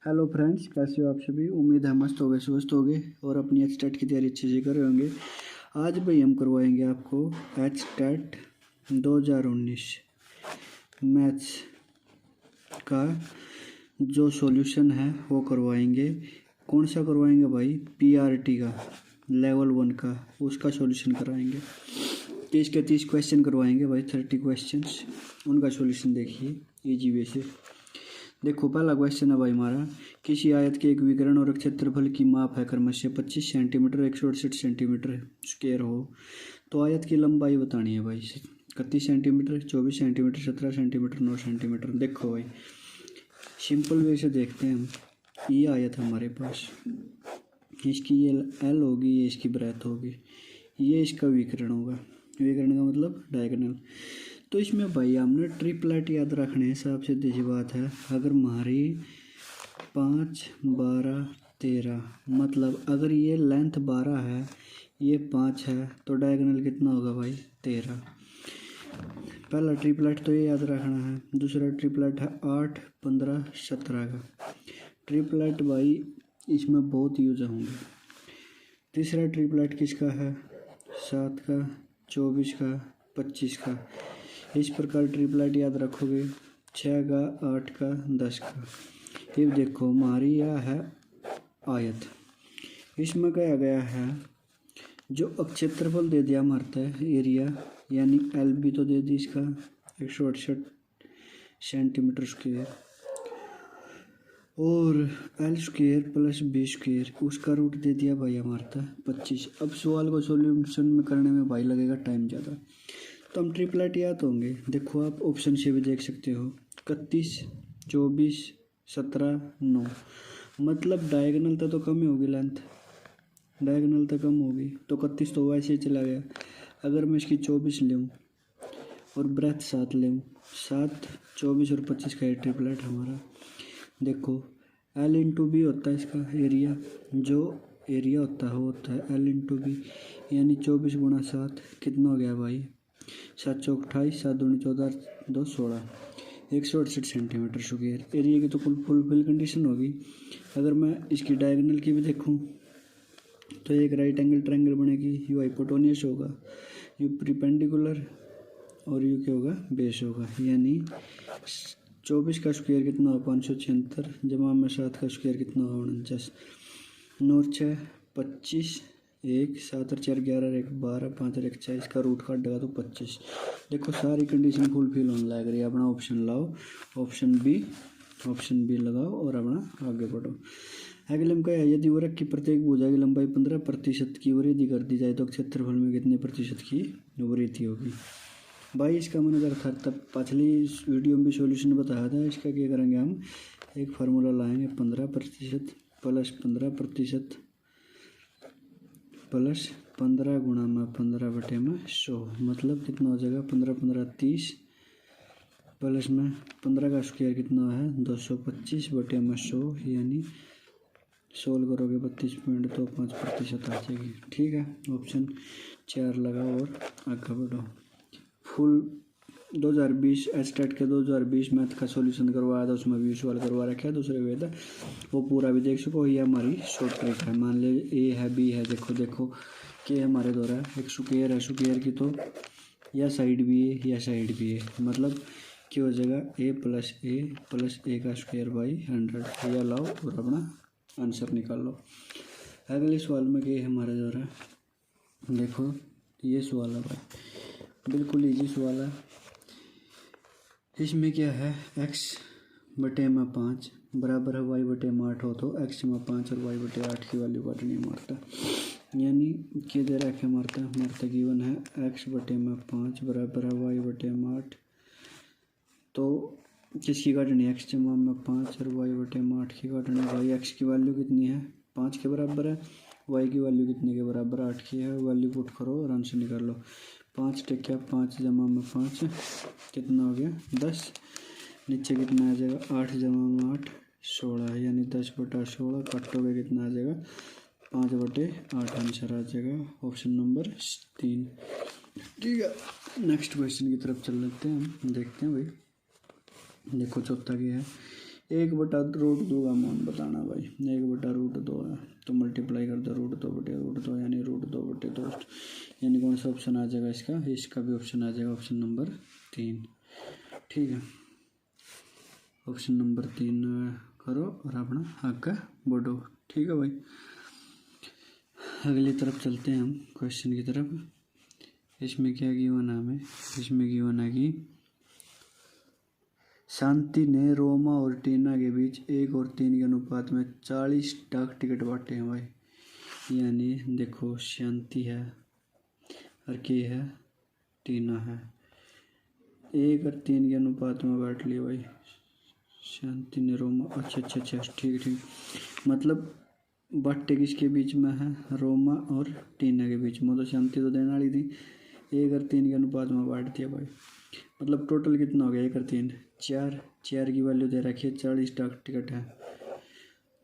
Hello friends, कैसे हो आप सभी। उम्मीद है मस्त हो गए, स्वस्थ हो गए और अपनी एच टेट की तैयारी अच्छे से कर रहे होंगे। आज भाई हम करवाएंगे आपको एच टेट 2019 मैथ्स का जो सॉल्यूशन है वो करवाएंगे। कौन सा करवाएंगे भाई? पीआरटी का लेवल 1 का, उसका सॉल्यूशन कराएंगे। 30 के 30 क्वेश्चन करवाएंगे भाई, 30 क्वेश्चंस, उनका सॉल्यूशन देखिए इजी वे से। देखो पहला क्वेश्चन है भाई हमारा, किसी आयत के एक विकर्ण और क्षेत्रफल की माप है क्रमशः 25 सेंटीमीटर 168 सेंटीमीटर स्क्वायर हो, तो आयत की लंबाई बतानी है भाई। 31 सेंटीमीटर, 24 सेंटीमीटर, 17 सेंटीमीटर, 9 सेंटीमीटर। देखो भाई सिंपल वे से देखते हैं हम। ये आयत है हमारे पास, इसकी ये एल होगी, ये इसकी ब्रेथ होगी, ये इसका विकर्ण होगा। विकर्ण का मतलब डायगोनल। तो इसमें भाई हमने ट्रिपलेट याद रखने हैं। सबसे सीधी बात है, अगर हमारी 5, 12, 13, मतलब अगर ये लेंथ 12 है, ये 5 है, तो डायगोनल कितना होगा भाई? 13। पहला ट्रिपलेट तो ये याद रखना है। दूसरा ट्रिपलेट है 8, 15, 17 का। ट्रिपलेट भाई इसमें बहुत यूज होंगे। तीसरा ट्रिपलेट किसका है? 7 का, 24 का, 25 का। इस प्रकार ट्रिपलेट याद रखोगे। 6 का, 8 का, 10 का। ये देखो हमारी यह है आयत। इसमें कहा गया है जो क्षेत्रफल दे दिया हमारा एरिया, यानी एल भी तो दे दी इसका 168 सेंटीमीटर स्क्वायर, और L square plus B square, उसका रूट दे दिया भाई हमारा 25। अब सवाल को सॉल्यूशन में करने में भाई लगेगा टाइम ज़्यादा, तो हम ट्रिपलेट याद होंगे। देखो आप ऑप्शन से भी देख सकते हो, 31, 24, 17, 9। मतलब डायगोनल तो कम ही होगी लेंथ, डायगोनल तो कम होगी, तो 31 तो वैसे ही चला गया। अगर मैं इसकी 24 लूँ और ब्रेथ 7 लूँ, 7, 24 और 25 का ये ट्रिपलेट हमारा। देखो एल इंटू बी होता है इसका एरिया, जो एरिया होता है वो होता है एल इंटू बी, यानी 24 गुणा 7 कितना हो गया भाई? 7 चौक 28, 7 दूनी 14, 2 16, 168 सेंटीमीटर स्क्वायर। एरिया की तो फुलफिल कंडीशन होगी। अगर मैं इसकी डायगोनल की भी देखूं तो एक राइट एंगल ट्रायंगल बनेगी। यू हाइपोटेन्यूस होगा, यू परपेंडिकुलर, और यू क्या होगा? बेस होगा। यानी 24 का स्क्वायर कितना होगा? 576, जमा में 7 का स्क्वायर कितना होगा? 49। 9 और 6 25, 1 7 और 4 11 और 1 12, 5 और 1 6, इसका रूट काट देगा तो 25। देखो सारी कंडीशन फुलफिल होने लग रही है। अपना ऑप्शन लाओ, ऑप्शन बी लगाओ और अपना आगे बढ़ो। अगले में क्या है, यदि वृत्त की प्रत्येक भुजा की लंबाई 15% की वृद्धि कर दी जाए तो क्षेत्रफल में कितने प्रतिशत की वृद्धि होगी? भाई इसका मैंने अगर था तब पिछली वीडियो में भी सॉल्यूशन बताया था। इसका क्या करेंगे हम, एक फार्मूला लाएंगे, 15% प्लस 15% प्लस 15 गुणा में 15 बटे में 100, मतलब कितना हो जाएगा? 15 15 30, प्लस में 15 का स्क्वायर कितना है? 225 बटे में 100, यानी सोल्व करोगे 32.25% आ जाएगी। ठीक है, ऑप्शन 4 लगाओ और आगे बढ़ो। फुल 2020 एस्टेट के 2020 मैथ का सॉल्यूशन करवाया था, उसमें भी सवाल करवा रखा है दूसरे वे था, वो पूरा भी देख सको। ये हमारी शॉर्ट ट्रिक है। मान ले ए है, बी है, देखो के हमारे द्वारा एक स्क्वायर है, स्क्वायर की तो या साइड भी है या साइड भी है, मतलब क्या हो जाएगा? ए प्लस ए का स्क्वायर बाई 100। या लाओ और अपना आंसर निकाल लो। अगले सवाल में क्या है हमारे द्वारा, देखो ये सवाल है भाई, बिल्कुल इजी सवाल है। इसमें क्या है, x बटे में 5 बराबर है y बटे में 8 हो, तो x में 5 और y बटे 8 की वैल्यू काटनी मारता। यानी क्या दे रखा मारता गिवन है x बटे में 5 बराबर है y बटे में 8, तो किसकी काटनी है? x जमा में 5 और y बटे में 8 की काटनी। भाई x की वैल्यू कितनी है? 5 के बराबर है। y की वैल्यू कितने के बराबर? 8 की है। वैल्यू पुट करो और आंसर निकाल लो। 5 टिक्या 5 जमा में 5 कितना हो गया? 10। नीचे कितना आ जाएगा? 8 जमा में 8 16, यानी 10 बटा 16 काटोगे कितना आ जाएगा? 5 बटे 8 आंसर आ जाएगा ऑप्शन नंबर 3। ठीक है, नेक्स्ट क्वेश्चन की तरफ चल लेते हैं हम, देखते हैं भाई। देखो चौथा क्या है, 1/√2 का मान बताना भाई। 1/√2 है तो मल्टीप्लाई कर दो √2/√2 यानी √2/2 यानी कौन सा ऑप्शन आ जाएगा इसका? इसका भी ऑप्शन आ जाएगा ऑप्शन नंबर 3। ठीक है, ऑप्शन नंबर 3 करो और अपना आगे बढ़ो। ठीक है भाई, अगली तरफ चलते हैं हम क्वेश्चन की तरफ। इसमें क्या गिवन है हमें? इसमें गिवन है कि शांति ने रोमा और टीना के बीच 1 और 3 के अनुपात में 40 डाक टिकट बांटे हैं भाई। यानी देखो, शांति है और के है टीना है, 1 और 3 के अनुपात में बांट लिया भाई। शांति ने रोमा, अच्छा ठीक, मतलब बट्टे किसके बीच में है? रोमा और टीना के बीच में। तो शांति तो देने वाली थी, 1 और 3 के अनुपात में बांट दिया भाई। मतलब टोटल कितना हो गया? 1 और 3 4 की वैल्यू दे रखी है, 40 डाक टिकट है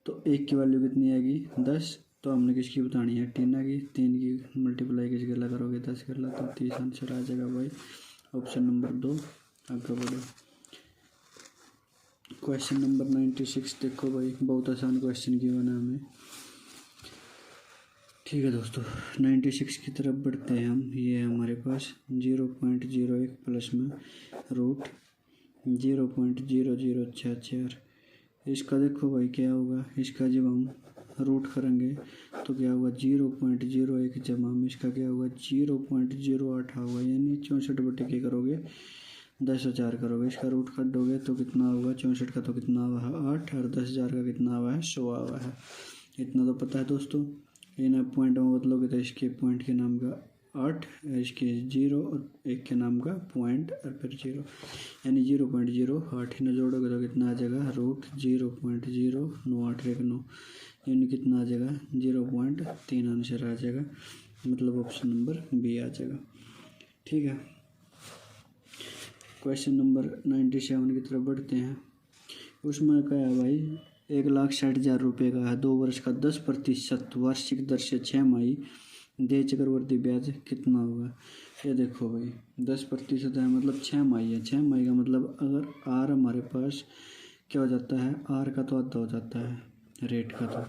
तो 1 की वैल्यू कितनी आएगी? 10। तो हमने किसकी बतानी है? टीना की। 3 की मल्टीप्लाई किस गला करोगे? 10 गला, तो 30 आंसर आ जाएगा भाई ऑप्शन नंबर 2। आगे बढ़ो, क्वेश्चन नंबर 96 देखो भाई, बहुत आसान क्वेश्चन गिवन है हमें। ठीक है दोस्तों, 96 की तरफ बढ़ते हैं हम। ये है हमारे पास 0.01 प्लस में रूट 0.0064। इसका देखो भाई क्या होगा? इसका जब हम रूट करेंगे तो क्या होगा? 0.01 जमा में इसका क्या होगा? 0.08 होगा, यानी 64 क्या करोगे? 10,000 करोगे। इसका रूट कर दोगे तो कितना होगा? 64 का तो कितना हुआ है? 8, और 10,000 का कितना हुआ है? 100 हुआ है। इतना तो पता है दोस्तों। इन पॉइंट में बदलोगे तो इसके पॉइंट के नाम का 8, इसके 0 और 1 के नाम का पॉइंट और फिर 0, यानी 0.08 इन्हें जोड़ोगे तो कितना आ जाएगा? रूट 0.0989, यानी कितना आ जाएगा? 0.3 आंसर आ जाएगा। मतलब ऑप्शन नंबर बी आ जाएगा। ठीक है, क्वेश्चन नंबर 97 की तरफ बढ़ते हैं। उसमें क्या है भाई? 1,60,000 रुपये का है, 2 वर्ष का 10% वार्षिक दर से 6 माही दे चक्रवर्ती ब्याज कितना होगा? ये देखो भाई, 10% है मतलब 6 माही है। 6 माही का मतलब अगर आर हमारे पास क्या हो जाता है? आर का तो आधा हो जाता है रेट का तो,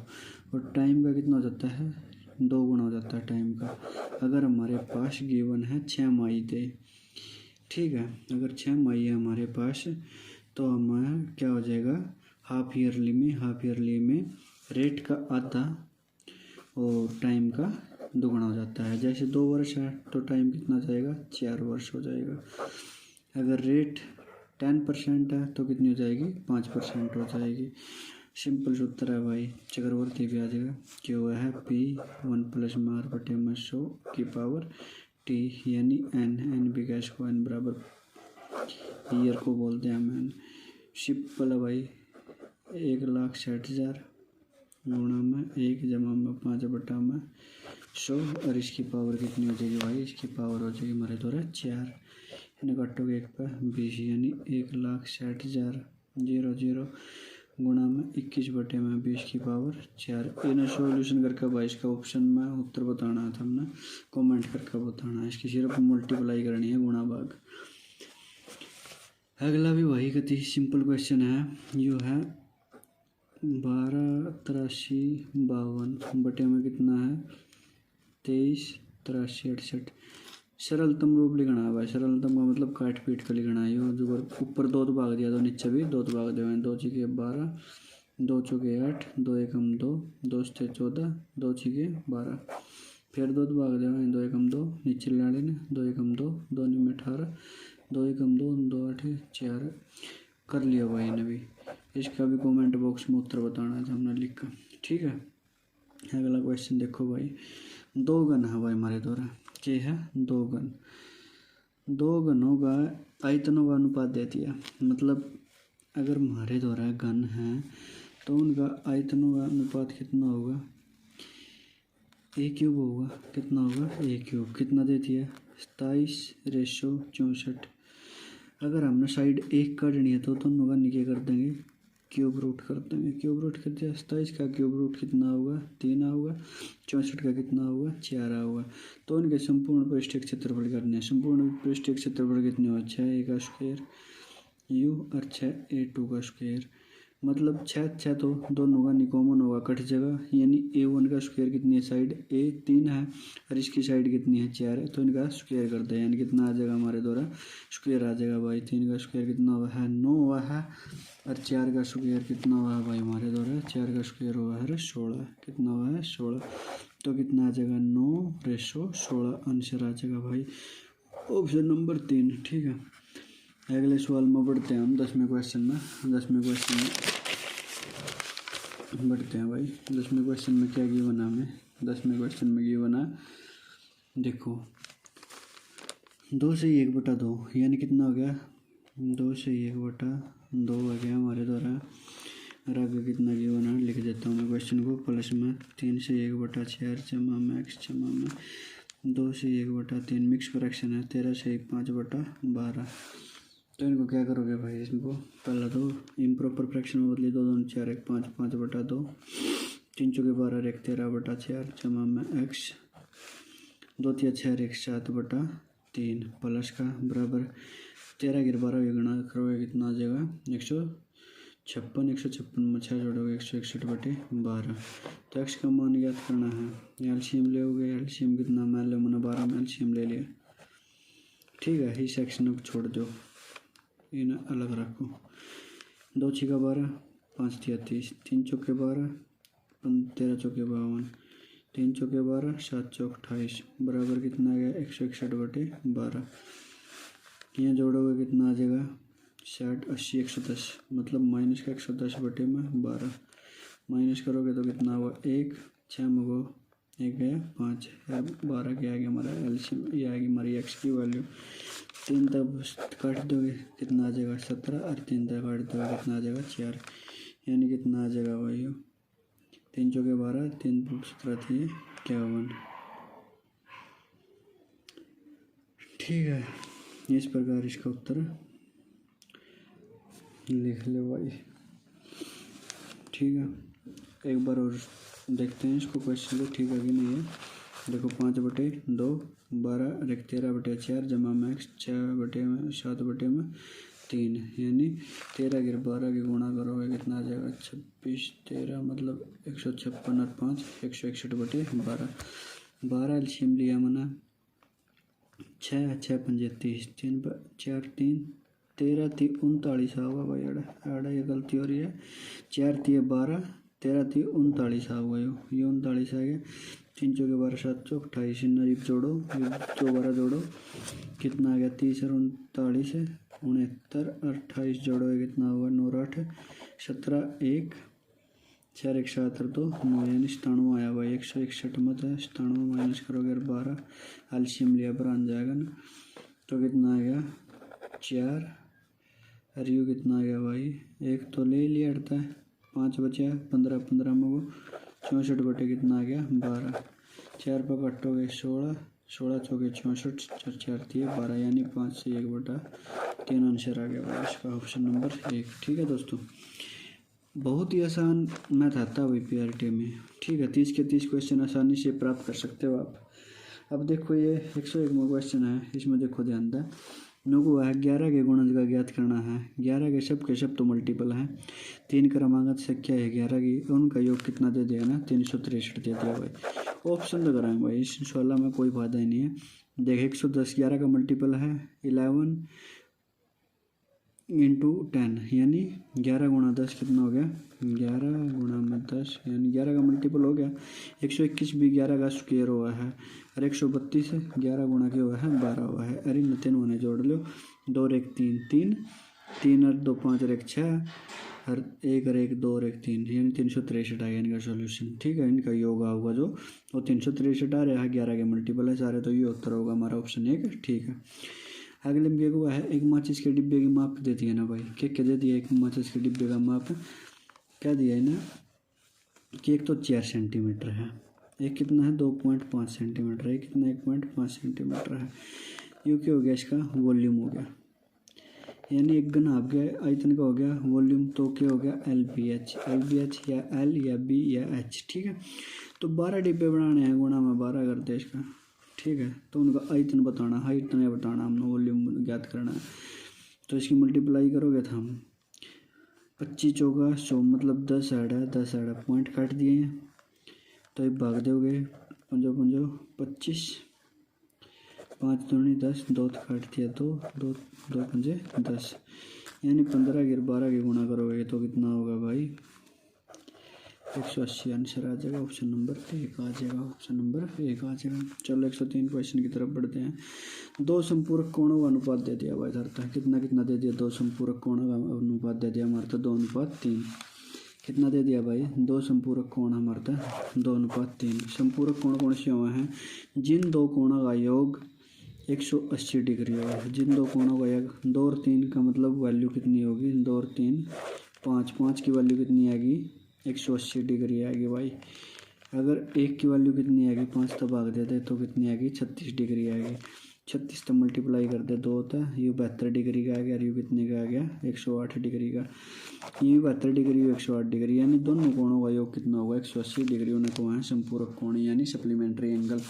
और टाइम का कितना हो जाता है? 2 गुना हो जाता है टाइम का। अगर हमारे पास गिवन है 6 माही दे, ठीक है, अगर 6 माही है हमारे पास तो हमारा क्या हो जाएगा? हाफ ईयरली में रेट का आधा और टाइम का दुगना हो जाता है। जैसे 2 वर्ष है तो टाइम कितना जाएगा? 4 वर्ष हो जाएगा। अगर रेट 10% है तो कितनी हो जाएगी? 5% हो जाएगी। सिंपल सूत्र है भाई चक्रवर्ती ब्याज का, जो है P1 प्लस में R बटे में 100 की पावर T, यानी n भी का इसको n बराबर ईयर को बोलते हैं हम। सिंपल है भाई, 1,60,000 गुणा में 1 जमा में 5 बटा में 100, और इसकी पावर कितनी हो जाएगी भाई? इसकी पावर हो जाएगी हमारे द्वारा 4, इन्हें काटोगे 1 पे 20, यानी 1,60,000 गुणा में 21 बटे में 20 की पावर 4। इन्हें सॉल्यूशन करके भाई इसका ऑप्शन में उत्तर बताना था हमने, कमेंट करके बताना है। इसकी सिर्फ मल्टीप्लाई करनी है, गुणा भाग। अगला भी वही गति सिंपल क्वेश्चन है, यो है 12,83,52 बटे में कितना है? 23,83,68। सरलतम रूप लिखना है भाई। सरलतम का मतलब काट पीट कर लिखना है। यो जो ऊपर 2 भाग दिया तो नीचे भी 2 भाग दिया। 2 छीके 12, 2 चौके 8, 2 एकम 2, 2 से 14, 2 छीके 12, फिर 2 भाग दिया। 2 एकम 2 नीचे ले लेने, 2 एकम 2, 2 में 18, 2 एकम 2, 2 8 4 कर लिया भाई ने भी। इसका भी कमेंट बॉक्स में उत्तर बताना है हमने लिख कर। ठीक है, अगला क्वेश्चन देखो भाई, 2 गन है भाई हमारे द्वारा। क्या है? 2 गन। 2 गनों का आयतनों का अनुपात दे दिया। मतलब अगर हमारे द्वारा गन है तो उनका आयतनों का अनुपात कितना होगा? A³ होगा। कितना होगा? A³ कितना दे दिया? 27:64। अगर हमने साइड 1 काटनी है तो दोनों का नीचे कर देंगे, क्यूब रूट कर देंगे। क्यूब रूट कर दिया, 27 का क्यूब रूट कितना होगा? 3 होगा। 64 का कितना होगा? 4 होगा। तो इनके संपूर्ण पृष्ठीय क्षेत्रफल करने हैं। संपूर्ण पृष्ठीय क्षेत्रफल कितने होगा? 6A का स्क्वायर U और 6A2 का स्क्वायर। मतलब 6 तो दोनों का कॉमन होगा, कट जगह, यानी A1 का स्क्वायर कितनी है साइड A 3 है और इसकी साइड कितनी है 4 है, तो इनका स्क्वायर करते हैं, यानी कितना आ जाएगा हमारे द्वारा स्क्वायर आ जाएगा भाई। 3 का स्क्वायर कितना हुआ है 9 हुआ है और 4 का स्क्वायर कितना हुआ है भाई हमारे द्वारा, 4 का स्क्वायर हुआ है 16, कितना हुआ है 16, तो कितना आ जाएगा 9:16 आंसर आ जाएगा भाई ऑप्शन नंबर 3। ठीक है, अगले सवाल में बढ़ते हैं हम 10वें क्वेश्चन में। 10वें क्वेश्चन में बढ़ते हैं भाई। 10वें क्वेश्चन में क्या गिवन है हमें, 10वें क्वेश्चन में गिवन है, देखो 2 से 1/2, यानी कितना हो गया 2 से 1/2 हो गया हमारे द्वारा, और आगे कितना गिवन है लिख देता हूँ मैं क्वेश्चन को, प्लस में 3 से 1/4 जमा में x जमा में 2 से 1/3 मिक्स फ्रैक्शन है 13 से 5/12। तो इनको क्या करोगे भाई, इनको पहला तो इम्प्रॉपर फ्रैक्शन में बदली 2 2 4 1 5 5/2 3 चौके 12 1 13/4 जमा में x 2 3 6 1 7/3 प्लस का बराबर 13 गिर 12 गुणा करोगे कितना आ जाएगा 156, 156 में 6 जोड़ोगे 161/12। तो x का मान ज्ञात करना है, एलसीएम लोगे, एलसीएम कितना मान लो मैंने 12 में एलसीएम ले लिया। ठीक है, इस सेक्शन को छोड़ दो, इन्हें अलग रखो। 2 6 12 5 33 3 चौके 12 13 चौके 52 3 चौके 12 7 चौक 28 बराबर कितना आ गया 161/12। यहाँ जोड़ोगे कितना आ जाएगा 60 80 110, मतलब माइनस का 110/12 माइनस करोगे तो कितना हुआ 1 6 में वो 1 गया 5 है 12 के आगे हमारा एलसीएम, ये आएगी हमारी एक्स की वैल्यू। 3 तब काट दोगे कितना आ जाएगा 17 और 3 तक काट दोगे कितना आ जाएगा 4, यानी कितना आ जाएगा भाई 3 चौके 12 3 17 थी 51। ठीक है, इस प्रकार इसका उत्तर लिख ले भाई। ठीक है, एक बार और देखते हैं इसको क्वेश्चन को ठीक है कि नहीं है। देखो 5/2 12 एक 13/4 जमा में x 6/7/3 यानी 13 गिर 12 के गुणा करोगे कितना आ जाएगा 26 13 मतलब 156 और 5 161/12। 12 एलसीएम लिया मैंने 6 6 5 30 3 4 3 13 3 39 होगा भाई, आड़ा ये गलती हो रही है, 4 3 12 13 3 39 होगा, ये 39 आ गया। 3 चौके 12 7 चौक 28 नरीब जोड़ो, 2 जोड़ो कितना आ गया 30 और 39 है 69 और 28 जोड़ो कितना होगा 9 8 17 1 4 1 7 2 9 यानी 97 आया भाई। 161 मत है 97 माइनस करोगे 12 एलसीएम लिया पर आ जाएगा ना, तो कितना आ गया 4 और यू कितना आ गया भाई 1 तो ले लिया अड़ता है 5 बचा 15 15 में वो 64 कितना आ गया 12 4 पर कटोगे 16 16 चौके 64 4 4 थी 12 यानी 5 से 1/3 आंसर आ गया भाई इसका ऑप्शन नंबर 1। ठीक है दोस्तों, बहुत ही आसान मैथ आता है भाई पीआरटी में। ठीक है, 30 के 30 क्वेश्चन आसानी से प्राप्त कर सकते हो आप। अब देखो ये 101वां क्वेश्चन है, इसमें देखो ध्यान दें, नुको है 11 के गुणज का ज्ञात करना है। 11 के सब तो मल्टीपल हैं, 3 क्रमांक संख्या है 11 की, उनका योग कितना दे दिया ना 363 दे दिया भाई। ऑप्शन तो कराएंगे भाई, इस सवाल में कोई फायदा ही नहीं है। देख 110 11 का मल्टीपल है 11 × 10 यानी 11 × 10 कितना हो गया 11 × 10 यानी 11 का मल्टीपल हो गया। 121 भी 11 का स्क्वायर हुआ है और 132 है 11 गुणा के हुआ है 12 हुआ है। अरे न 3 होने जोड़ लो 2 और 1 3 3 3 और 2 5 और 1 6 और 1 और 1 2 और 1 3 यानी 363 आएगा इनका सोल्यूशन। ठीक है, इनका योग होगा जो वो 363 आ रहा है, 11 के मल्टीपल है सारे, तो ये उत्तर होगा हमारा ऑप्शन 1। ठीक है, अगले में क्या हुआ है, एक माचिस के डिब्बे की माप दे दिया ना भाई, क्या दे दिया, एक माचिस के डिब्बे का माप क्या दिया है ना कि एक तो 4 सेंटीमीटर है, एक कितना है 2.5 सेंटीमीटर है, कितना 1.5 सेंटीमीटर है। यू क्या हो गया इसका वॉल्यूम हो गया, यानी एक घन आप गया आयतन का हो गया वॉल्यूम, तो क्या हो गया LBH या L या B या H। ठीक है, तो 12 डिब्बे बनाने हैं, गुणा में 12 करते हैं इसका। ठीक है, तो उनका आयतन बताना, हाइट नहीं बताना, हमने वॉल्यूम ज्ञात करना है, तो इसकी मल्टीप्लाई करोगे तो हम 25 चौका 100 मतलब 10 आड़ा 10 आड़ा पॉइंट काट दिए हैं। तो एक भाग दोगे 5 5 25 5 दूनी 10 2 काट दिया 2 2 2 5 10 यानी 15 के 12 के गुणा करोगे तो कितना होगा भाई 180। आंसर आ जाएगा ऑप्शन नंबर 1 आ जाएगा, ऑप्शन नंबर 1 आ जाएगा। चलो 103 क्वेश्चन की तरफ बढ़ते हैं। दो संपूरक कोणों का अनुपात दे दिया भाई धरता कितना कितना दे दिया, दो संपूरक कोणों का अनुपात दे दिया हमारे तो 2:3। कितना दे दिया भाई, दो संपूरक कोण हमारे तो 2:3। संपूरक कोण कौन से हुए हैं, जिन दो कोणों का योग 180 डिग्री होगा। जिन दो कोणों का योग 2 और 3 का मतलब वैल्यू कितनी होगी, 2 और 3 5, 5 की वैल्यू कितनी आएगी 180 डिग्री आएगी भाई। अगर 1 की वैल्यू कितनी आएगी 5 तो भाग देते तो कितनी आएगी 36 डिग्री आएगी। 36 तो मल्टीप्लाई कर दे 2 होता है, ये 72 डिग्री का आ गया और ये कितने का आ गया 108 डिग्री का। ये 72 डिग्री 108 डिग्री यानी दोनों कोणों का योग कितना होगा 180 डिग्री। उन्हें को है संपूरक कोण यानी सप्लीमेंट्री एंगल।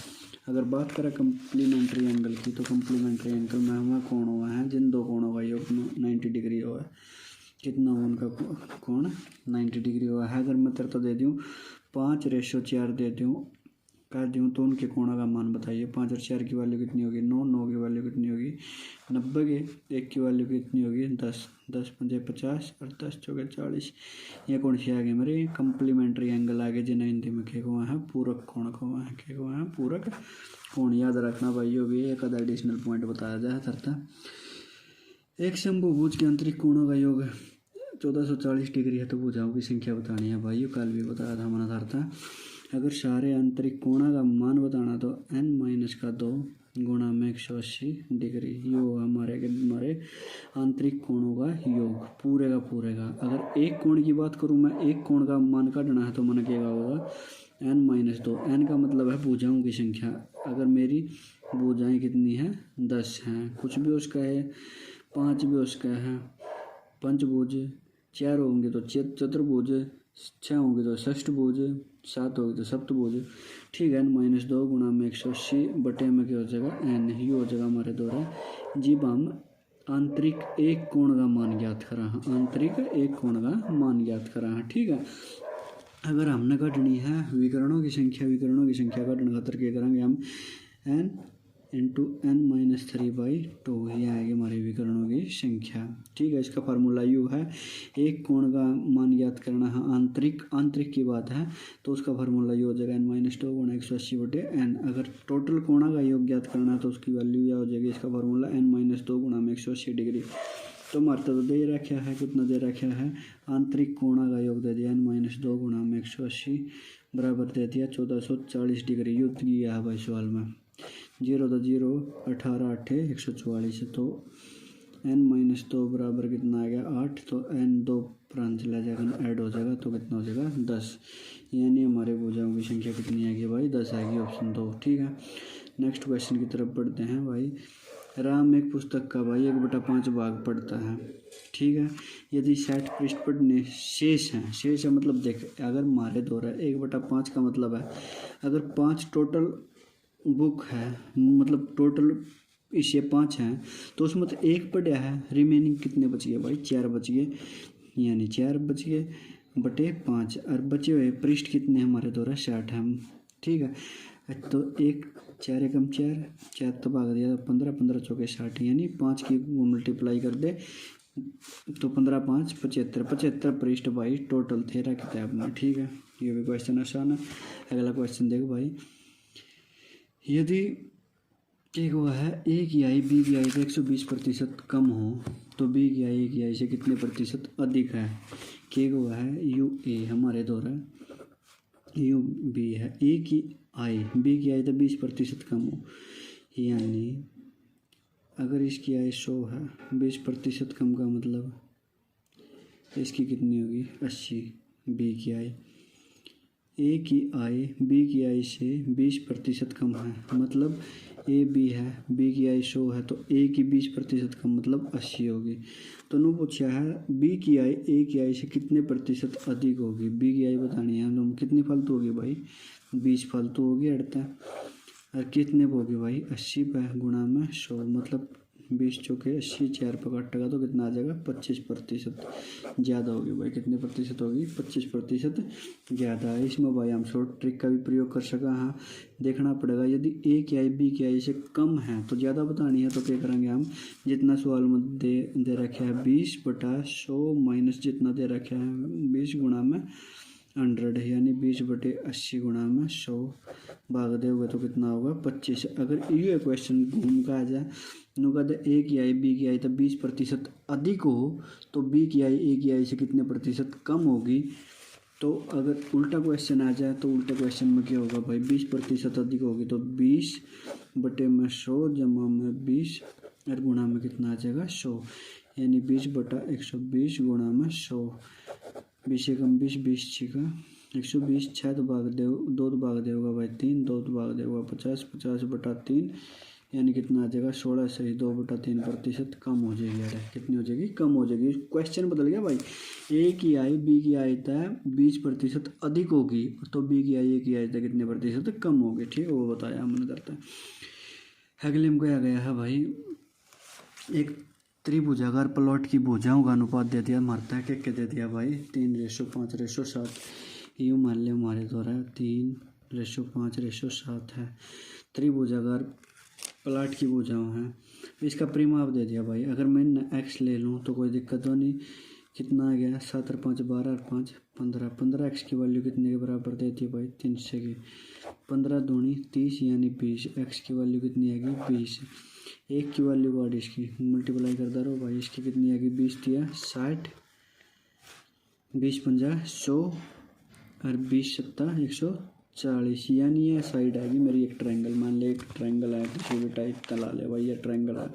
अगर बात करें कम्प्लीमेंट्री एंगल की तो कम्प्लीमेंट्री एंगल में हुआ कोण हुआ है जिन दो कोणों का योग 90 डिग्री हुआ है। कितना हुआ उनका कोण 90 डिग्री हुआ है। अगर मैं तेरे तो दे दूँ 5:4 दे दूँ कर दूँ तो उनके कोणों का मान बताइए। 5 और 4 की वैल्यू कितनी होगी 9, 9 की वैल्यू कितनी होगी 90 के 1 की वैल्यू कितनी होगी 10, 10 5 50 और 10 चौके 40। ये कौन से आ गए मेरे कम्प्लीमेंट्री एंगल आ गए जिन्हें हिंदी में क्या हुआ है पूरक कोण को है, क्या हुआ है पूरक कोण। याद रखना भाई हो भी एक आधा एडिशनल पॉइंट बताया जाए धरता। एक शंभुभुज के आंतरिक कोणों का योग 1440 डिग्री है तो भुजाओं की संख्या बतानी है भाई, कल भी बताया था हमारा धरता। अगर सारे आंतरिक कोणों का मान बताना तो n-2 गुणा में 180 डिग्री यो हमारे आंतरिक कोणों का योग पूरे का। अगर एक कोण की बात करूँ मैं, एक कोण का मान काटना है तो मन क्या होगा n-2। n का मतलब है भुजाओं की संख्या। अगर मेरी भुजाएं कितनी है 10 हैं, कुछ भी उसका है 5 भी उसका है पंचभुज, 4 होंगे तो चतुर्भुज, 6 होंगे तो षष्ठभुज, 7 होगी तो सप्तभुज। ठीक है n-2 गुणा में 180 बटे में क्या हो जाएगा n, ये हो जाएगा हमारे द्वारा। जब हम आंतरिक एक कोण का मान ज्ञात करा, आंतरिक एक कोण का मान ज्ञात करा। ठीक है अगर हमने काटनी है विकरणों की संख्या काटने खातर क्या करेंगे हम n इंटू n-3/2 ये आएगी हमारी विकरणों की संख्या। ठीक है इसका फार्मूला यू है, एक कोण का मान ज्ञात करना है आंतरिक की बात है तो उसका फार्मूला यू हो जाएगा n-2 गुणा 180 बटे n। अगर टोटल कोणों का योग ज्ञात करना है तो उसकी वैल्यू यह हो जाएगी, इसका फार्मूला n-2 गुणा में 180 डिग्री। तो हमारे तो दे रखा है कितना दे रखा है आंतरिक कोणों का योग दे दिया n-2 गुणा में 180 बराबर दे दिया 1440 डिग्री। युद्ध किया है भाई सवाल में 0 तो 0 18 8 144 तो n-2 बराबर कितना आ गया 8 तो n2 प्रांत चला जाएगा ऐड हो जाएगा तो कितना हो जाएगा 10। यानी हमारे भुजाओं की संख्या कितनी आएगी भाई 10 आएगी ऑप्शन 2। ठीक है नेक्स्ट क्वेश्चन की तरफ बढ़ते हैं भाई। राम एक पुस्तक का भाई 1/5 भाग पढ़ता है। ठीक है यदि 60 पृष्ठ पढ़ने शेष है मतलब देख अगर मारे द्वारा 1/5 का मतलब है अगर 5 टोटल बुक है मतलब टोटल इसे 5 हैं तो उसमें तो 1 पढ़ा है, रिमेनिंग कितने बच गए भाई 4 बच गए, यानी 4 बच गए बटे 5 और बचे हुए पृष्ठ कितने हमारे द्वारा 60 हैं। ठीक है तो 1 4 एकम 4 तो भाग दिया 15 15 चौके 60 यानी 5 की मल्टीप्लाई कर दे तो 15 5 75 पृष्ठ भाई टोटल थे रखते हैं अपना। ठीक है ये भी क्वेश्चन आसान है। अगला क्वेश्चन देखो भाई, यदि एक हुआ है ए की आई बी की आई से 120% कम हो तो बी की आई से कितने प्रतिशत अधिक है। के हुआ है यू ए हमारे द्वारा यू बी है, ए की आई बी की आई तो 20% कम हो यानी अगर इसकी आई 100 है 20% कम का मतलब इसकी कितनी होगी 80। बी की आई ए की आई बी की आई से 20% कम है मतलब ए बी है बी की आई 100 है तो ए की 20% कम मतलब 80 होगी। तो नु पूछा है बी की आई ए की आई से कितने प्रतिशत अधिक होगी। बी की आई बतानी है तो कितनी फालतू होगी भाई 20 फालतू होगी अड़ता और कितने होगी भाई 80 पे गुणा में 100 मतलब 20 चौके 80, 4 पर काटेगा तो कितना आ जाएगा 25% ज़्यादा होगी भाई। कितने प्रतिशत होगी 25% ज़्यादा है। इसमें भाई हम शॉर्ट ट्रिक का भी प्रयोग कर सका। हाँ देखना पड़ेगा, यदि ए की आई बी की आई से कम है तो ज़्यादा बतानी है तो क्या करेंगे हम, जितना सवाल में दे रखे है 20/100 माइनस जितना दे रखे है 20 गुणा में 100 यानी 20/80 गुणा में 100 भाग दोगे तो कितना होगा 25। अगर ये क्वेश्चन घूम का आ जाए नुका दे ए की आई बी की आई तो 20% अधिक हो तो बी की आई ए की आई से कितने प्रतिशत कम होगी। तो अगर उल्टा क्वेश्चन आ जाए तो उल्टे क्वेश्चन में क्या होगा भाई, 20% अधिक होगी तो 20/100 जमा में 20 और गुणा में कितना आ जाएगा 100 यानी 20/120 गुणा में 100। 20 एकम 20, 20 छिका 120, 6 तो भाग दे 2 तो भाग देगा भाई 3, 2 तो भाग देगा 50, 50/3 यानी कितना आ जाएगा 16 से 2/3% कम हो जाएगी। यार कितनी हो जाएगी, कम हो जाएगी। क्वेश्चन बदल गया भाई, ए की आई बी की आई था 20% अधिक होगी तो बी की आई ए की आई था कितने प्रतिशत कम होगी। ठीक है, वो बताया हमने करता है। अगले में क्या गया है भाई, एक त्रिभुजाकार प्लॉट की भुजाओं का अनुपात दे दिया, मारता है क्या दे दिया भाई 3:5:7। यूँ मान लिया हमारे द्वारा 3:5:7 है। त्रिभुजाकार प्लॉट की भुजाओं हैं, इसका परिमाप दे दिया भाई। अगर मैं एक्स ले लूँ तो कोई दिक्कत तो नहीं। कितना आ गया 7 और 5 12 और 5 15। 15 एक्स की वैल्यू कितने के बराबर देती है भाई 300 की। 15 दूनी 30 यानी 20। एक्स की वैल्यू कितनी आएगी 20। एक की वैल्यू काट इसकी मल्टीप्लाई करता रहो भाई, इसकी कितनी आएगी 20 दिया 60, 20×5 100 और 20×7 140 यानी यह साइड आएगी मेरी एक ट्रायंगल। मान ले एक ट्रायंगल है किसी भी टाइप का, ला ले भाई ये ट्रायंगल है।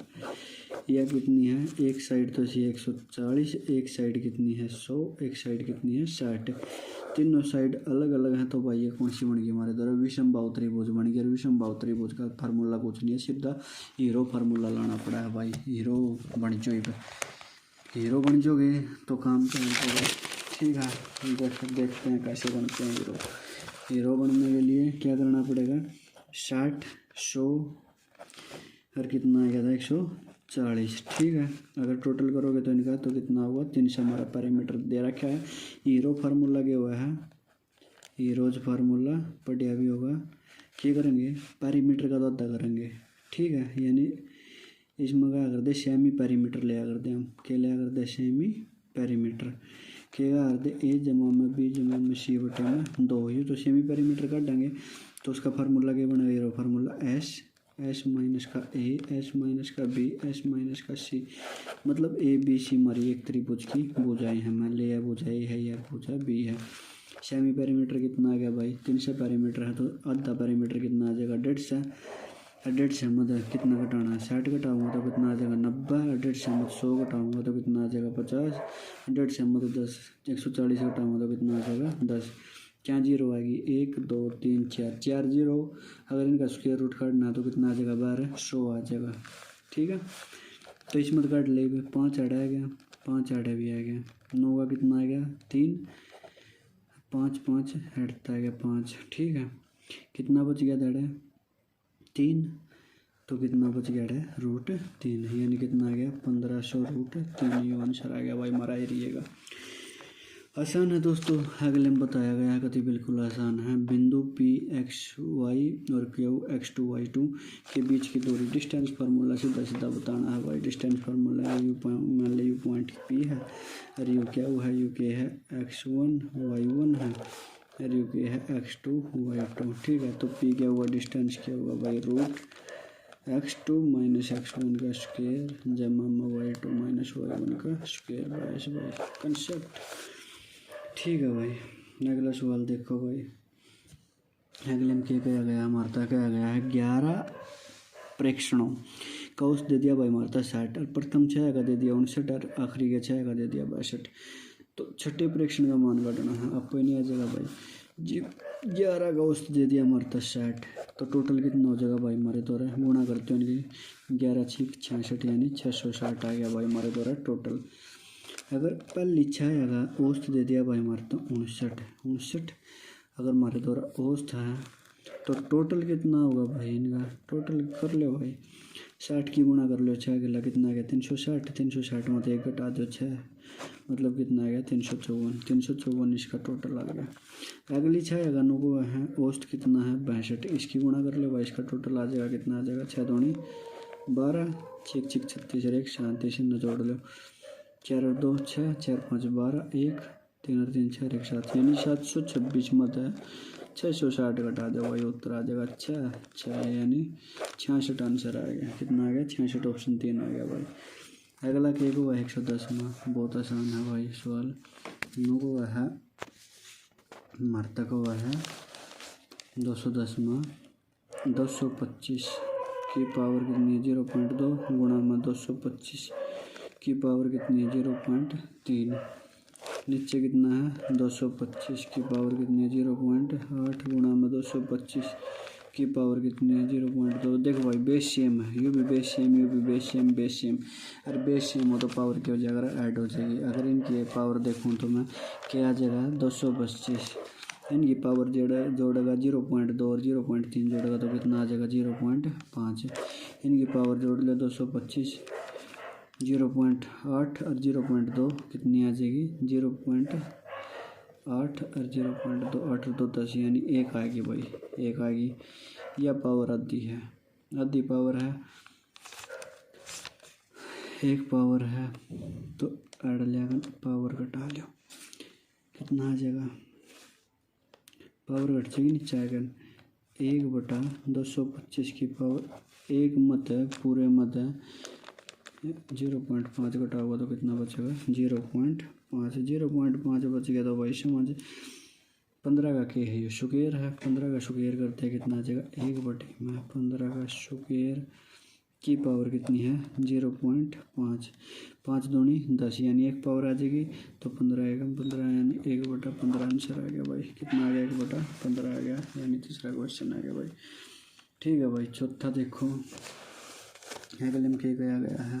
यह कितनी है, एक साइड तो सी 140, एक साइड कितनी है 100, एक साइड कितनी है 60। तीनों साइड अलग अलग हैं तो भाई ये कौन सी बन गई हमारे द्वारा विषमबाहु त्रिभुज बन गई। और विषमबाहु त्रिभुज का फार्मूला कुछ नहीं है, सीधा हीरो फार्मूला लाना पड़ा है भाई। हीरो बन जाओगे, हीरो बन जाओगे तो काम चलेगा। ठीक है, देखते हैं कैसे बनते हैं हीरो। हीरो बनने के लिए क्या करना पड़ेगा, 60 100 और कितना आ गया था 140। ठीक है, अगर टोटल करोगे तो इनका तो कितना होगा 300 हमारा पैरामीटर दे रखा है। हीरो फार्मूला क्या हुआ है, हीरोज फार्मूला पढ़िया भी होगा। क्या करेंगे, पैरामीटर का तो अदा करेंगे। ठीक है, यानी इसमें क्या कर दे सेमी पैरामीटर लिया कर दे, हम क्या लिया कर दे सेमी पैरामीटर। क्या कर दे ए जमा में बी जमा में सी बटे में 2 ये तो सेमी पैरामीटर काटेंगे तो उसका फार्मूला क्या बनेगा, हीरो फार्मूला एस माइनस का ए, एस माइनस का बी, एस माइनस का सी। मतलब ए बी सी हमारी एक त्रिभुज की भुजाएं हैं। मान लिया भुजा ए है या भुजा बी है। सेमी पैरामीटर कितना आ गया भाई 300 पैरामीटर है तो आधा पैरामीटर कितना आ जाएगा 150। 150 मतलब कितना घटाना है 60 घटाऊंगा तो कितना आ जाएगा 90। 150 मतलब 100 घटाऊंगा तो कितना आ जाएगा 50। 150 मतलब 10। 140 घटाऊंगा तो कितना आ जाएगा 10। क्या जीरो आएगी 1 2 3 4 जीरो। अगर इनका स्क्वायर रूट काटना तो कितना आ जाएगा 12 100 आ जाएगा। ठीक है, तो इसमें तो काट ले 5 आड़ा आ गया, 5 आड़ा भी आ गया। 9 का कितना आ गया 3, 5 5 हटता आ गया 5। ठीक है, कितना बच गया दाड़ा 3, तो कितना बच गया है √3 यानी कितना आ गया 1500 √3। ये आंसर आ गया भाई हमारा एरिएगा। आसान है दोस्तों, अगले में बताया गया है कति बिल्कुल आसान है। बिंदु P x y और Q x2 y2 के बीच की दूरी डिस्टेंस फार्मूला सीधा सीधा बताना है भाई। डिस्टेंस फार्मूला है मान ली यू पॉइंट P है और यू क्या है यू के है x1 y1 है और यू के है x2 y2। ठीक है, तो P क्या हुआ डिस्टेंस क्या होगा भाई √x2 - x1 का स्क्वायर जमा में y2 - y1 का स्क्वायर बाय कंसेप्ट। ठीक है भाई, अगला सवाल देखो भाई। अगले में क्या कहा गया हमारा क्या गया है 11 प्रेक्षणों का उस दे दिया भाई हमारा 60 और प्रथम 6 का दे दिया 59 और आखिरी के 6 का दे दिया 62। तो छठे प्रेक्षण का मान काटना है, आपको नहीं आ जाएगा भाई जी। 11 का औसत दे दिया हमारे 60 तो टोटल कितना हो जाएगा भाई हमारे द्वारा गुणा करते हैं इनकी 11 6 66 यानी 660 आ गया भाई हमारे द्वारा टोटल। अगर पहली 6 आएगा औसत दे दिया भाई हमारे तो 59। अगर हमारे द्वारा औसत है तो टोटल कितना होगा भाई इनका, टोटल कर लो भाई। 60 की गुणा कर लो 6 गिला कितना आ गया 360, 360 में तो 1 घटा दो 6, मतलब कितना आ गया 354, 354 इसका टोटल आ गया। अगली 6 अगनों को है औसत कितना है 62, इसकी गुणा कर लो भाई, इसका टोटल आ जाएगा कितना आ जाएगा 6 दूनी 12, 6 6 36 और 1 37 न जोड़ लो, 4 और 2 6, 4 5 12, 1 3 और 3 6 1 7, यानी 726 मत है 660 घटा दो भाई, उत्तर आ जाएगा 6 6, यानी 66 आंसर आ गया। कितना आ गया 66, ऑप्शन 3 आ गया भाई। अगला के को है 110 में, बहुत आसान है भाई सवाल। नो को है मरता को है 210 में 225 की पावर कितनी है 0.2 गुणा में 225 की पावर कितनी है 0.3, नीचे कितना है 225 की पावर कितनी है 0.8 गुणा में 225 की पावर कितनी है 0.2। देखो भाई बेस सेम है, यू भी बेस सेम, यू भी बेस सेम, बेस सेम। अरे बेस सेम हो तो पावर क्या हो जाएगा ऐड हो जाएगी। अगर इनकी पावर देखूँ तो मैं क्या आ जाएगा 225, इनकी पावर जोड़ेगा 0.2 और 0.3 जोड़ेगा तो कितना आ जाएगा 0.5। इनकी पावर जोड़ ले 225, 0.8 और 0.2 कितनी आ जाएगी 0.8 और 0.2, 8 और 2 10, यानी 1 आएगी भाई, 1 आएगी। यह पावर आधी है, आधी पावर है, 1 पावर है तो ऐड लेगा पावर घटा लो, कितना आ जाएगा पावर घट जाएगी नीचे आएगा 1/225 की पावर 1 मत है, पूरे मत है 0.5 घटा हुआ तो कितना बचेगा 0.5, 0.5 बच गया तो भाई समझ 15 का के है ये स्क्वायर है, 15 का स्क्वायर करते हैं कितना आ जाएगा 1/15 का स्क्वायर की पावर कितनी है 0.5, 5 दूनी 10, यानी 1 पावर आ जाएगी तो 15 आएगा, 15 यानी 1/15 आंसर आ गया भाई। कितना आ गया 1/15 आ गया, यानी तीसरा क्वेश्चन आ गया भाई। ठीक है भाई। चौथा देखो, अगले में क्या गया है,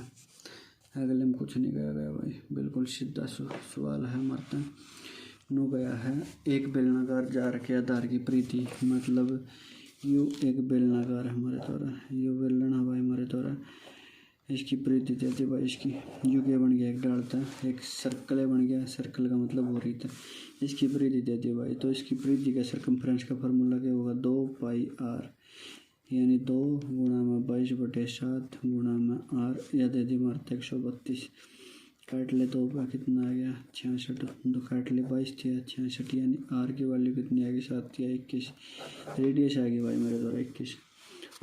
अगले में कुछ नहीं गया भाई, बिल्कुल सीधा सवाल है हमारा। नो गया है एक बेलनाकार जार के आधार की प्रीति, मतलब यू एक बेलनाकार है हमारे द्वारा, यू बेलन हवाई हमारे द्वारा, इसकी प्रीति देती भाई, इसकी यू के बन गया एक डालता, एक सर्कल बन गया, सर्कल का मतलब हो रही था, इसकी प्रीति देती भाई। तो इसकी प्रीति का सर्कमफ्रेंस का फार्मूला क्या होगा 2πr, यानी 2 गुणा में 22/7 गुणा में आर, या दे दी मारता 132, काट ले 2 का कितना आ गया 66, 2 काट ले 22 थी 66, यानी आर की वैल्यू कितनी आ गई 7 या 21, रेडियस आ गई भाई मेरे द्वारा 21।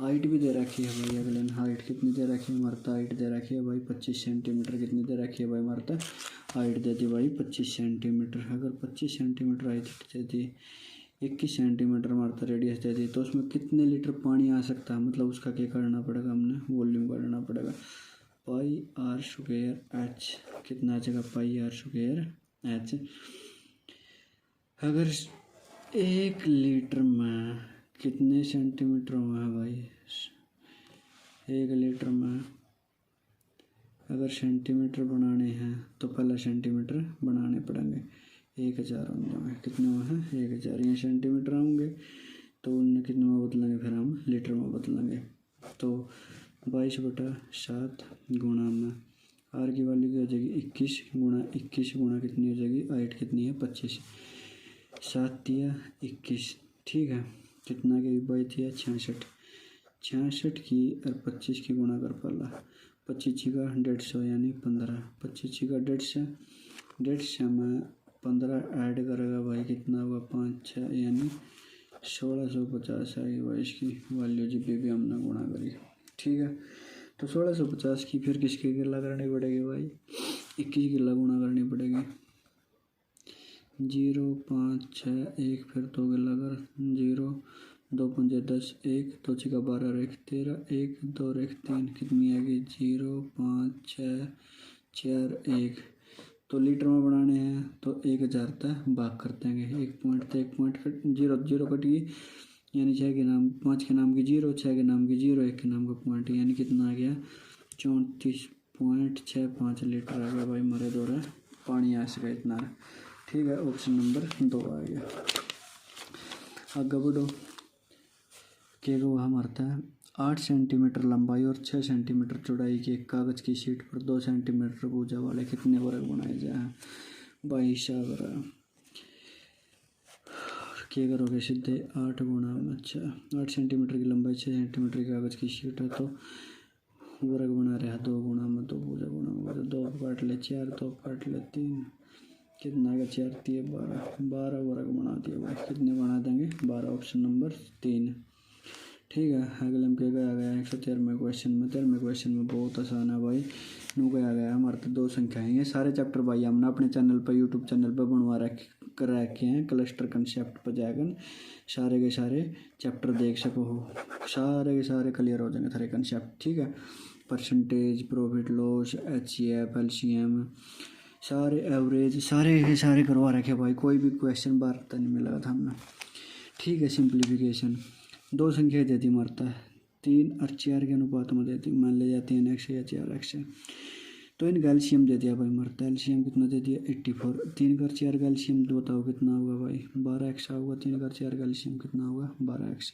हाइट भी दे रखी है भाई, अगले ने हाइट कितनी दे रखी है मारता, हाइट दे रखी है भाई 25 सेंटीमीटर, कितनी दे रखी है भाई मारता, हाइट दे दी भाई 25 सेंटीमीटर। अगर 25 सेंटीमीटर हाइट दे दी, 21 सेंटीमीटर मारता रेडियस दे दी, तो उसमें कितने लीटर पानी आ सकता है, मतलब उसका क्या करना पड़ेगा, हमने वॉल्यूम करना पड़ेगा, πr² h, कितना आ जाएगा πr² h। अगर 1 लीटर में कितने सेंटीमीटर हुआ है भाई, 1 लीटर में अगर सेंटीमीटर बनाने हैं तो पहले सेंटीमीटर बनाने पड़ेंगे, 1000 होंगे, कितने हुए हैं 1000, ये सेंटीमीटर होंगे तो उन्हें कितने में बदलेंगे, फिर हम लीटर में बदलेंगे। तो 22/7 गुणा में आर की वैल्यू क्या हो जाएगी 21 गुणा कितनी हो जाएगी, हाइट कितनी है 25, 7 दिया 21, ठीक है, कितना की 22 दिया 66 की और 25 की गुणा कर पहला, 25 का 150 यानी 15, 25 का 150 में 15 ऐड करेगा भाई कितना हुआ 5 6, यानी 1650 आई भाई इसकी वैल्यू, जब भी हमने गुणा करी, ठीक है। तो 1650 की फिर किसकी गिला करनी पड़ेगी भाई, 21 गिला गुणा करनी पड़ेगी, 0 5 6 1, फिर 2 गिला कर 0 2 5 10, 1 2 6 12 1 13, 1 2 1 3, कितनी आ गई 0 5 6 4 1। तो लीटर में बनाने हैं तो 1000 तक भाग करते हैं, 1 पॉइंट तो 1 पॉइंट कट 0 0 कट गई, यानी 6 के नाम 5 के नाम की 0, 6 के नाम की 0, 1 के नाम का पॉइंट, यानी कितना आ गया 34.65 लीटर आ गया भाई हमारे द्वारा पानी आ सका इतना, ठीक है। ऑप्शन नंबर 2 आ गया। आगे बढ़ो, के को वह मरता है 8 सेंटीमीटर लंबाई और 6 सेंटीमीटर चौड़ाई की एक कागज़ की शीट पर 2 सेंटीमीटर भुजा वाले कितने वर्ग बनाए जाए। भाई साहब क्या करोगे सीधे 8 गुना में 6, 8 सेंटीमीटर की लंबाई 6 सेंटीमीटर की कागज़ की शीट है तो वर्ग बना रहा है 2 गुना में 2 भुजा गुना होगा तो 2 काट ले 4, 2 काट ले 3, कितना का 4 3 12 वर्ग बना दिया भाई। कितने बना देंगे 12, ऑप्शन नंबर 3। ठीक है, अगले में क्या आ गया 113वें क्वेश्चन में। 13वें क्वेश्चन में बहुत आसान है भाई। नू क्या आ गया हमारे तो 2 संख्या है। ये सारे चैप्टर भाई हमने अपने चैनल पर यूट्यूब चैनल पर बनवा रखे हैं। क्लस्टर कंसेप्ट पर जाकर सारे के सारे चैप्टर देख सको हो, सारे के सारे क्लियर हो जाएंगे सारे कंसेप्ट। ठीक है, percentage, profit loss, HCF, LCM, सारे एवरेज, सारे के सारे करवा रखे भाई। कोई भी क्वेश्चन बार तक नहीं मिला था हमने। ठीक है, सिंप्लीफिकेशन 2 संख्या देती मरता है 3 और 4 के अनुपात में देती, मान लिया 3x या 4x है तो इनका एलसीएम दे दिया भाई मरता है। एलसीएम कितना दे दिया 84। 3 का 4 का एलसीएम बताओ कितना होगा भाई 12x होगा। 3 का 4 का एलसीएम कितना होगा 12x।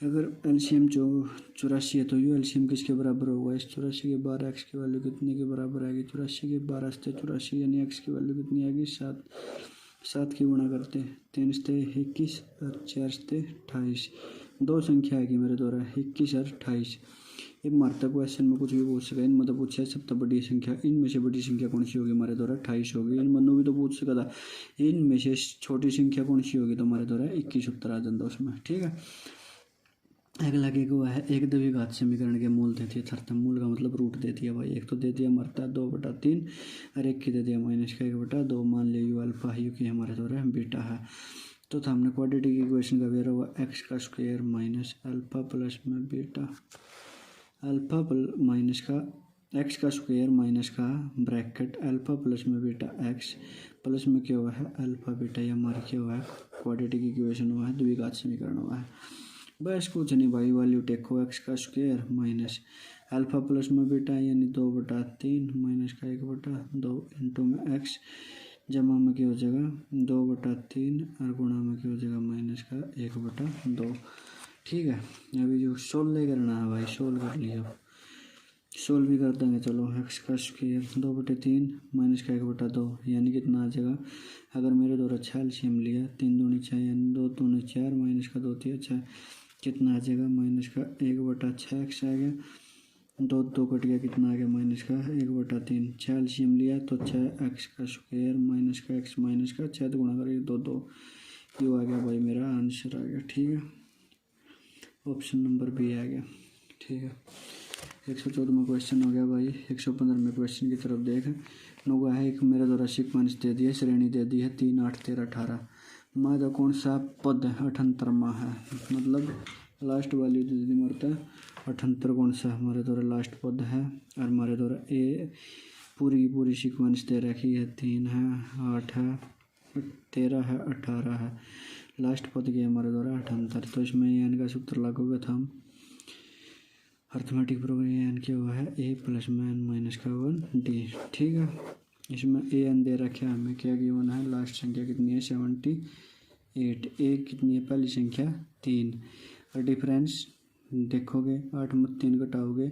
अगर एलसीएम 84 है तो ये एलसीएम किसके बराबर होगा इस 84 के 12x की वैल्यू कितने के बराबर आएगी 84 के 12 से 84 यानी x की वैल्यू कितनी आएगी 7। 7 की गुणा करते 3 से 21 और 4 से 28। 2 संख्या आएगी मेरे द्वारा 21 और 28। ये मारता क्वेश्चन में कुछ भी पूछ सका। इनमें तो पूछा है सबसे बड़ी संख्या, इनमें से बड़ी संख्या कौन सी होगी हमारे द्वारा 28 होगी। इन मनु भी तो पूछ सका था इनमें से छोटी संख्या कौन सी होगी तो हमारे द्वारा 21 उत्तर आ जाता उसमें। ठीक है, अगला के हुआ है एक द्विघात समीकरण के मूल देती है थर्थ। मूल का मतलब रूट देती है भाई। एक तो दे दिया मरता 2/3 और एक की दे दिया -1/2। मान लिया यू अल्फा यू की हमारे द्वारा बीटा है। तो हमने क्वाड्रेटिक इक्वेशन का वेरा हुआ एक्स का स्क्वायर माइनस अल्फा प्लस में बीटा, अल्फा माइनस का एक्स का स्क्वायर माइनस का ब्रैकेट अल्फा प्लस में बीटा एक्स प्लस में क्या हुआ है अल्फा बीटा। ये हमारा क्या हुआ है क्वाड्रेटिक इक्वेशन हुआ है, द्विघात समीकरण हुआ है। बस कुछ नहीं भाई, वैल्यू टेको एक्स का स्क्वायर माइनस अल्फा प्लस में बीटा यानी 2/3 माइनस का 1/2 इंटू में एक्स जमा में क्या हो जाएगा 2/3 और गुणा में क्या हो जाएगा माइनस का 1/2। ठीक है, अभी जो सोल्व करना है भाई सोल्व कर लिया, सोल्व भी कर देंगे। चलो एक्स का स्क्वायर 2/3 माइनस का 1/2 यानी कितना आ जाएगा। अगर मेरे द्वारा 6 एलसीएम लिया 3 दूनी 6 यानी 2 दूनी 4 माइनस का 2 3 6 कितना आ जाएगा माइनस का 1/6 एक्स आ गया। 2 2 कट गया कितना आ गया माइनस का 1/3। 6 एलसीएम लिया तो 6 एक्स का स्क्वायर माइनस का एक्स माइनस का 6 गुणा करके 2 2 ये आ गया भाई मेरा आंसर आ गया। ठीक है, ऑप्शन नंबर बी आ गया। ठीक है, 114वां क्वेश्चन हो गया भाई। 115वें क्वेश्चन की तरफ देख नोगा है एक मेरे द्वारा सीक्वेंस दे दिया, श्रेणी दे दी है 3 8 13 18। मादा कौन सा पद 78वां है, मतलब लास्ट वैल्यू दे दी मरता 78 कौन सा हमारे द्वारा लास्ट पद है। और हमारे द्वारा ए पूरी सीक्वेंस दे रखी है 3 है 8 है 13 है 18 है। लास्ट पद के हमारे द्वारा 78। तो इसमें एन का सूत्र लागू होगा था हम अर्थमेटिक प्रोग्राम एन क्या हुआ है ए प्लस में एन माइनस का 1 डी। ठीक है, इसमें ए एन दे रखे हमें क्या गिवन है लास्ट संख्या कितनी है 78। ए कितनी है पहली संख्या 3 और डिफरेंस देखोगे 8 में 3 घटाओगे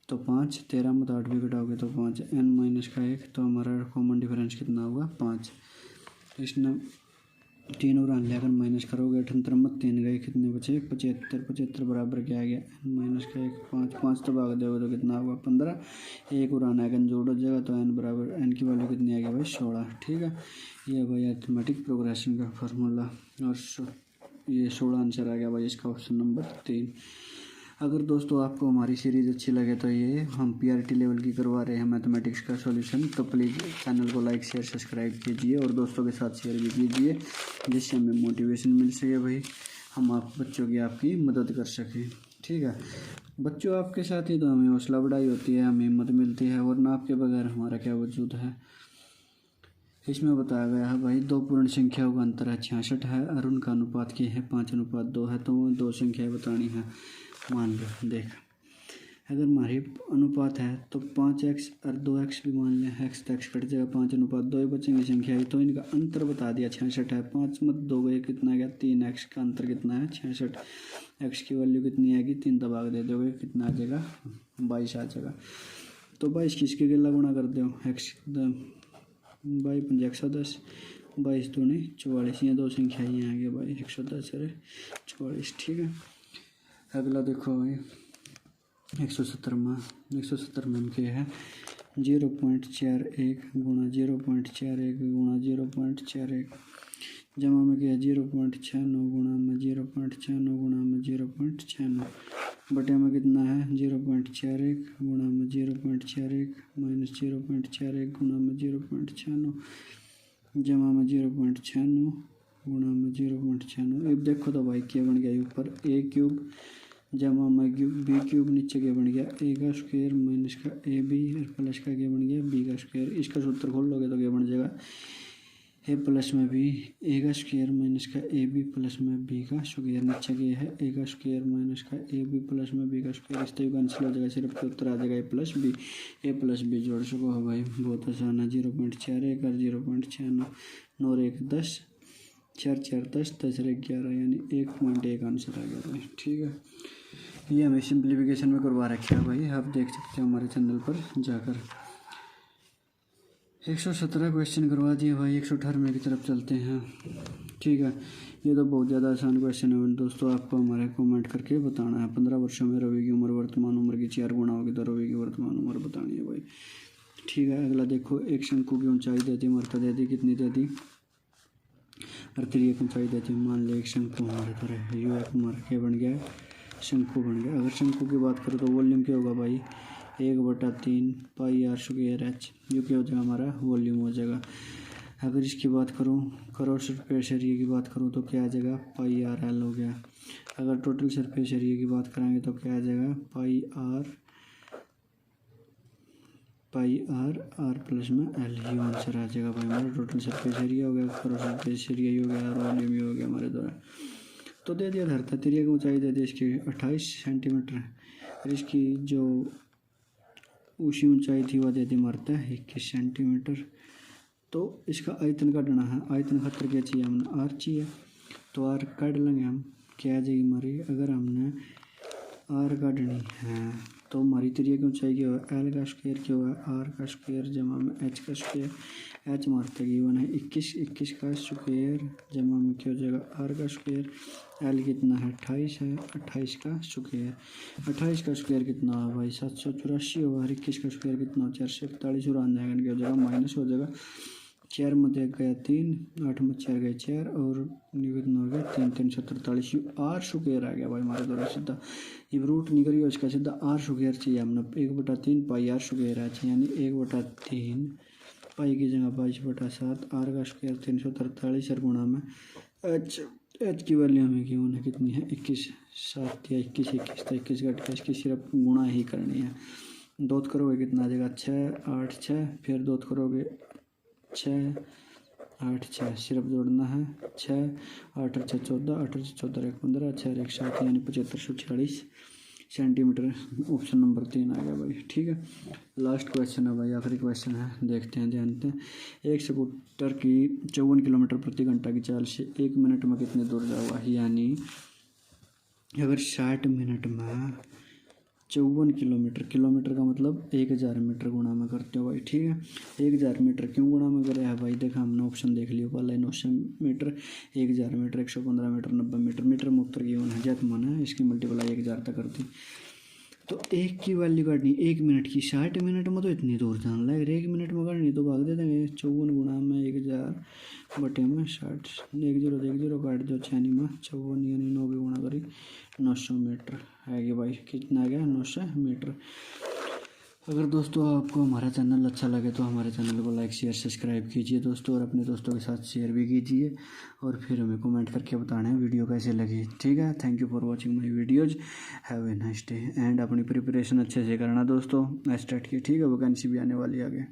तो 5, 13 में 8 भी घटाओगे तो 5, एन माइनस का 1 तो हमारा कॉमन डिफरेंस कितना होगा 5। इसने 3 और आन लेकर माइनस करोगे 78 में 3 गए कितने बचे 75। 75 बराबर क्या आ गया एन माइनस का 1 5 5 तो भाग दोगे तो कितना होगा 15। 1 और आना है जोड़ हो जाएगा तो एन बराबर एन की वैल्यू कितनी आ गई भाई 16। ठीक है, ये भाई अर्थमेटिक प्रोग्रेशन का फार्मूला और ये 16 आंसर आ गया भाई इसका ऑप्शन नंबर 3। अगर दोस्तों आपको हमारी सीरीज़ अच्छी लगे तो ये हम PRT लेवल की करवा रहे हैं मैथमेटिक्स का सॉल्यूशन, तो प्लीज़ चैनल को लाइक शेयर सब्सक्राइब कीजिए और दोस्तों के साथ शेयर भी कीजिए जिससे हमें मोटिवेशन मिल सके भाई, हम आप बच्चों की आपकी मदद कर सकें। ठीक है, बच्चों आपके साथ ही तो हमें हौसला बढ़ाई होती है, हमें हिम्मत मिलती है, वरना आपके बगैर हमारा क्या वजूद है। इसमें बताया गया है भाई 2 पूर्ण संख्याओं का अंतर है 66 है और उनका अनुपात क्या है 5:2 है। तो वो 2 संख्याएं बतानी है। मान लो देख अगर हमारे अनुपात है तो 5x और 2x भी मान लें, x तो x कट जाएगा, 5:2 ही बचेंगी संख्या ही। तो इनका अंतर बता दिया 66 है, 5 मत 2 गए कितना गया 3x का अंतर कितना है 66। x की वैल्यू कितनी आएगी 3 दबा दे दोगे कितना आ जाएगा 22 आ जाएगा। तो 22 किसके गिला गुणा कर दो x 22 पंजे 110, 22 दूनी 44, ये दो संख्या ही आ गया भाई 110 अरे 44। ठीक है, अगला देखो भाई 170 में हम क्या है 0.41 गुणा 0.41 गुणा 0.41 जमा में क्या है 0.96 गुणा में 0.96 गुणा में 0.96 बटे में कितना है 0.41 गुणा में 0.41 माइनस 0.41 गुणा में 0.96 जमा में 0.96 गुणा में 0.96। अब देखो तो भाई क्या बन गया ऊपर a क्यूब जमा में बी क्यूब, नीचे क्या बन गया ए का स्क्वायर माइनस का ए बी और प्लस का क्या बन गया बी का स्क्वायर। इसका सूत्र खोल लोगे तो क्या बन जाएगा ए प्लस में बी ए का स्क्वायर माइनस का ए बी प्लस में बी का स्क्वायर, नीचे क्या है ए का स्क्वायर माइनस का ए बी प्लस में बी का स्क्वायर। इस तरह कैंसिल हो जाएगा, सिर्फ उत्तर आ जाएगा ए प्लस बी जोड़ सको हो भाई, बहुत आसान है। 0.41 और 0.96 9 और 1 10 4 4 10 10 और 11 यानी 1.1 आंसर आ गया भाई। ठीक है, ये हमें सिंप्लीफिकेशन में करवा रखा है भाई, आप देख सकते हो हमारे चैनल पर जाकर। 117 क्वेश्चन करवा दिए भाई, 118 की तरफ चलते हैं। ठीक है, ये तो बहुत ज़्यादा आसान क्वेश्चन है दोस्तों, आपको हमारे कमेंट करके बताना है। 15 वर्षों में रवि की उम्र वर्तमान उम्र की 4 गुना होगी तो रवि की वर्तमान उम्र बतानी है भाई। ठीक है, अगला देखो एक शंकु की ऊंचाई दे दी, मरता दे दी, कितनी दे दी अर्थरी एक ऊंचाई दे दी। मान ले एक शंकु हमारे तरह यू एक मर के बन गया शंकु बन गया। अगर शंकु की बात करो तो वॉल्यूम क्या होगा भाई 1/3 पाई आर स्क्वायर एच, जो क्या हो जाएगा हमारा वॉल्यूम हो जाएगा। अगर इसकी बात करूँ क्रॉस सरफेस एरिया की बात करूँ तो क्या आ जाएगा पाई आर एल हो गया। अगर टोटल सरफेस एरिया की बात करेंगे तो क्या आ जाएगा पाई आर प्लस में एल, ही आंसर आ जाएगा भाई हमारा। टोटल सरफेस एरिया हो गया, क्रॉस सरफेस एरिया ही हो गया और वॉल्यूम ही हो गया हमारे द्वारा। तो दे दिया धरता तिरिया की ऊंचाई दे दी इसकी 28 सेंटीमीटर, और इसकी जो ऊँची ऊंचाई थी वह दे दी मरता है 21 सेंटीमीटर। तो इसका आयतन काटना है, आयतन खातर क्या चाहिए हमने आर चाहिए, तो आर काट लेंगे हम, क्या आ जाएगी हमारी। अगर हमने आर काटनी है तो हमारी तिरिया की ऊंचाई क्या हुआ एल का स्क्वायर क्या हुआ आर का स्क्वायर जमा में एच का स्क्वायर, एच मारते गिवन है 21 का स्क्वायर जमा में क्या हो जाएगा आर का स्क्वायर, एल कितना है 28 है 28 का स्क्वायर, 28 का स्क्वायर कितना हुआ भाई 784 होगा, 21 का स्क्वायर कितना हो 441 और आने जाएगा क्या हो जाएगा माइनस हो जाएगा। 4 में 1 गया 3, 8 में 4 गए 4 और कितना हो गया 3 3 43 आर स्क्वायर आ गया भाई हमारे द्वारा सीधा। ये रूट निकल गया उसका सीधा आर स्क्वायर चाहिए हमने 1/3 पाई आर स्क्वायर आ चाहिए यानी 1/3 पाई की जगह 22/7 आर का स्क्वायर 343 और गुणा में एच की वैल्यू हमें क्यों है कितनी है 21 7 या 21 तो 21 घट के इसकी सिर्फ गुणा ही करनी है। दोत करोगे कितना आ जाएगा 6 8 6 फिर दोत करोगे 6 8 6 सिर्फ जोड़ना है 6 8 6 14 8 14 1 15 6 1 7 यानी 7546 सेंटीमीटर। ऑप्शन नंबर 3 आ गया भाई। ठीक है, लास्ट क्वेश्चन है भाई, आखिरी क्वेश्चन है, देखते हैं जानते हैं। एक स्कूटर की 54 किलोमीटर प्रति घंटा की चाल से 1 मिनट में कितनी दूर जाएगा, यानी अगर 60 मिनट में 54 किलोमीटर, किलोमीटर का मतलब 1000 मीटर गुणा में करते हो भाई। ठीक है, 1000 मीटर क्यों गुणा में करे है भाई, देखा हमने ऑप्शन देख लिया पहले 900 metre 1000 metre 115 metre 90 metre, metre में उत्तर की होना है जैत मन है इसकी मल्टीप्लाई 1000 तक करती। तो एक की वैल्यू काटनी 1 मिनट की, 60 मिनट में तो इतनी दूर जाना है, 1 मिनट में काटनी तो भाग दे देंगे 54 गुणा में 1000 बटे में 60 1 0 काट दो 6 में 54 यानी 9 की गुणा करी 900 मीटर आएगी भाई। कितना आ गया 900 मीटर। अगर दोस्तों आपको हमारा चैनल अच्छा लगे तो हमारे चैनल को लाइक शेयर सब्सक्राइब कीजिए दोस्तों, और अपने दोस्तों के साथ शेयर भी कीजिए, और फिर हमें कमेंट करके बताना है वीडियो कैसे लगी। ठीक है, thank you for watching my videos, have a nice day. And अपनी प्रिपरेशन अच्छे से करना दोस्तों, स्टार्ट किए। ठीक है, वैकेंसी भी आने वाली है आगे।